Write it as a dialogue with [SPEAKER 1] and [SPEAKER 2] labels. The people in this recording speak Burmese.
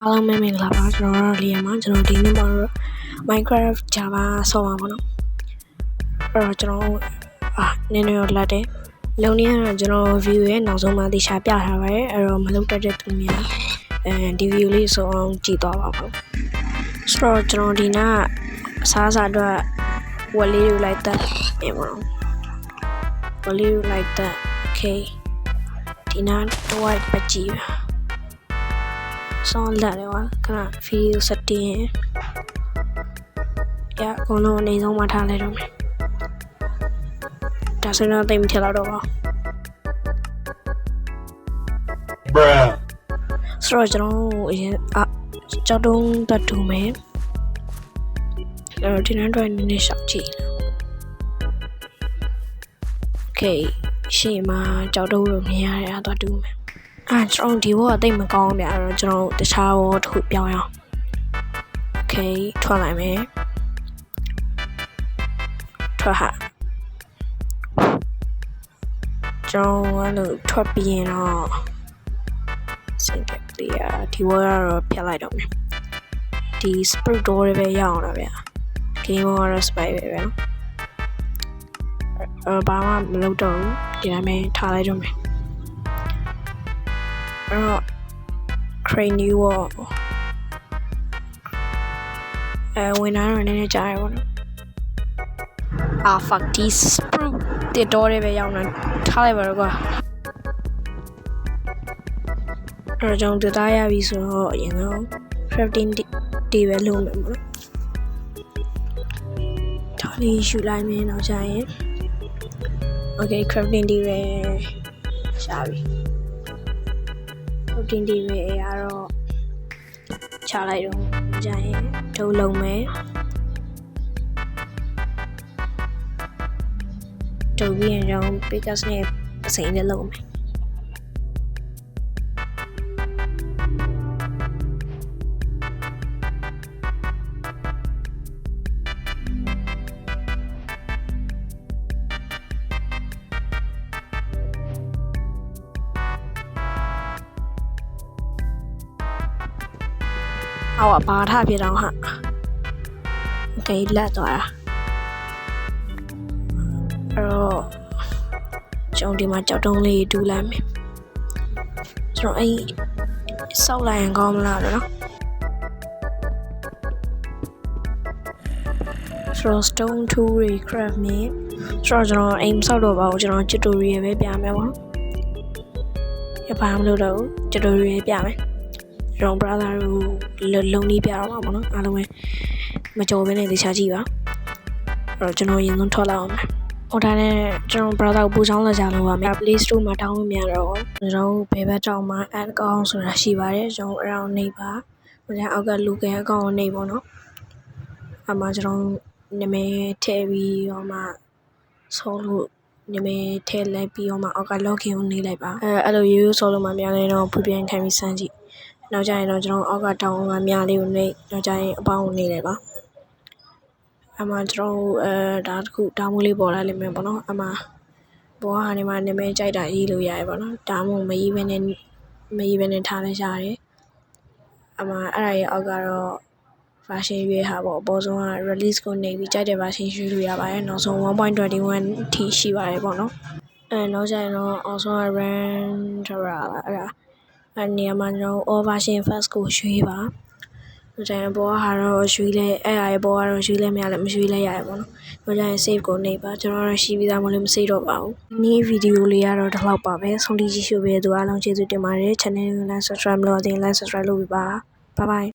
[SPEAKER 1] အားလုံးပဲမင်္ဂလာပါကျွန်တော်တို့လီယာမှာကျွန်တော်ဒီနေ့မှာ Minecraft Java ဆော့ပါဘောနော်အဲ့တော့ကျွန်တော်နည်းနည်းတော့လက်တယ်လုံနေရတော့ကျွန်တော် view ရဲ့နောက်ဆုံးမှသိချာပြထားပါတယ်အဲ့တော့မလုပ်တတ်တဲ့သူများဒီ view လေးဆိုအောင်ကြည့်သွားပါဦးဆိုတော့ကျွန်တော်ဒီနာအစားအစာအတွက်ဝက်လေးတွေလိုက်တက်ပြင်ပါတော့ဝက်လေးတွေလိုက်တက် okay ဒီနာတော့ပကြည့်ဆောင်းလာတယ်ကွာခဏဗီဒီယိုစက်တင်ရအကုန်လုံးအနေဆုံးမှထားလိုက်တော့မယ်ဒါဆိုတော့တိတ်မထက်တော့ပါဆိုတော့ကျွန်တော်အရင်ကြောက်တုံးတတ်တူမယ်အဲ့တော့ဒီနေ့တော့နည်းနည်းရှောက်ကြည့်โอเคရှေ့မှာကြောက်တုံးလို့မြင်ရတယ်အဲ့တော့တူမယ်ကျွန်တော်ဒီဘောကတိတ်မကောင်းဗျအဲ့တော့ကျွန်တော်တခြားဘောတစ်ခုပြောင်းရအောင်โอเคထွက်လိုက်မယ်ထွက်ဟာကျွန်တော်အဲ့လိုထွက်ပြီးရင်တော့စင်ကပ်လေးဒီဘောကတော့ဖြတ်လိုက်တော့မယ်ဒီ spirit door တွေပဲရအောင်တော့ဗျ game ဘောကတော့ spy ပဲဗျဘာမှမလုပ်တော့ဘူးဒီတိုင်းပဲထားလိုက်တော့မယ်အဲ့တော့ crane new wall ဝင်လာတော့နည်းနည်းကြားရပါတော့fuck this sprue တဲ့တော့တွေပဲရောက်နေထားလိုက်ပါတော့ကွာအဲ့တော့ကျွန်တော်တရားရပြီဆိုတော့အရင်တော့ crafting တွေပဲလုပ်မယ်ပေါ့နော်ဒါလေးယူလိုက်မယ်နောက်ကျရင် okay crafting တွေပဲရှာပြီတင်တီပဲအရာတော့ချလိုက်တော့ကြာရင်ဒုံလုံးမယ်ဒုံပြီးရင်တော့ Pickaxe နဲ့ပစိမ်းနဲ့လုံးမယ်အော်ဘာထပြတော့ဟာโอเคလက်သွားတာအဲ့တော့ကျွန်တော်ဒီမှာကြောက်တုံးလေးတူးလိုက်မယ်ကျွန်တော်အဲ့စောက်လိုက်ရင်ကောင်းမလားနော်ဆိုတော့ stone tool တွေ craft နဲ့ဆိုတော့ကျွန်တော်အိမ်စောက်တော့ပါဘူးကျွန်တော် tutorial ပဲပြမယ်ပေါ့ရပါမလို့တော့ tutorial ပြမယ်ကျွန်တော် brother တို့လုံနေပြတော့မှာပေါ့နော်အားလုံးပဲမကြော်ဘဲနဲ့တခြားကြည့်ပါအဲ့တော့ကျွန်တော်ရင်ဆုံးထွက်လာအောင်မယ်ဟိုဒါနဲ့ကျွန်တော် brother ကိုပူချောင်းလာကြလို့ပါမယ် Play Store မှာတောင်းလို့မရတော့ကျွန်တော်ဘယ်ဘက်တောင်းမှာ add account ဆိုတာရှိပါတယ်ကျွန်တော်အဲ့ဒါကိုနှိပ်ပါဟိုကျအောက်က local account ကိုနှိပ်ပေါ့နော်အမှကျွန်တော်နာမည်ထည့်ပြီးတော့မှဆုံးလို့နာမည်ထည့်လိုက်ပြီးတော့မှအောက်က login ကိုနှိပ်လိုက်ပါအဲ့လိုရိုးရိုးဆိုလို့မှများလဲတော့ဖွင့်ပြန်ခံပြီးစမ်းကြည့်နောက်ကျရင်တော့ကျွန်တော်အောက်ကတောင်းကများလေးကိုနှိပ်နောက်ကျရင်အပေါင်းကိုနှိပ်လိုက်ပါအမှကျွန်တော်ဒါတခုတောင်းမိုးလေးပေါ်လာလိမ့်မယ်ပေါ့နော်အမှဘောဟာနေမှာနာမည်ကြိုက်တာရေးလို့ရတယ်ပေါ့နော်ဒါမှမရေးဘဲနဲ့ထားလိုက်ရတယ်အမှအဲ့ဒါရဲ့အောက်ကတော့ version ရွေးဟာပေါ့အပေါ်ဆုံးက release ကိုနှိပ်ပြီးကြိုက်တဲ့ version ရွေးလို့ရပါတယ်နောက်ဆုံး 1.21 အထိရှိပါတယ်ပေါ့နော်နောက်ကျရင်တော့ also run ဆိုတာအဲ့ဒါနေရာမှာကျွန်တော် all version first ကိုရွေးပါ။ကျန်ဘောဟာတော့ရွေးလဲအဲ့ဟာရဲ့ဘောကတော့ရွေးလဲမရလဲမရွေးလဲရတယ်ပေါ့နော်။နောက်ကျရင် save ကိုနှိပ်ပါကျွန်တော်တော့ရှိပြီးသားမလို့မစိတော့ပါဘူး။ဒီဗီဒီယိုလေးကတော့ဒီလောက်ပါပဲ။ဆုံးဖြတ်ကြည့်ရှုပေးတဲ့သူအားလုံးကျေးဇူးတင်ပါတယ်။ channel ကို like subscribe လုပ်ရင် like subscribe လုပ်ပေးပါ။ Bye bye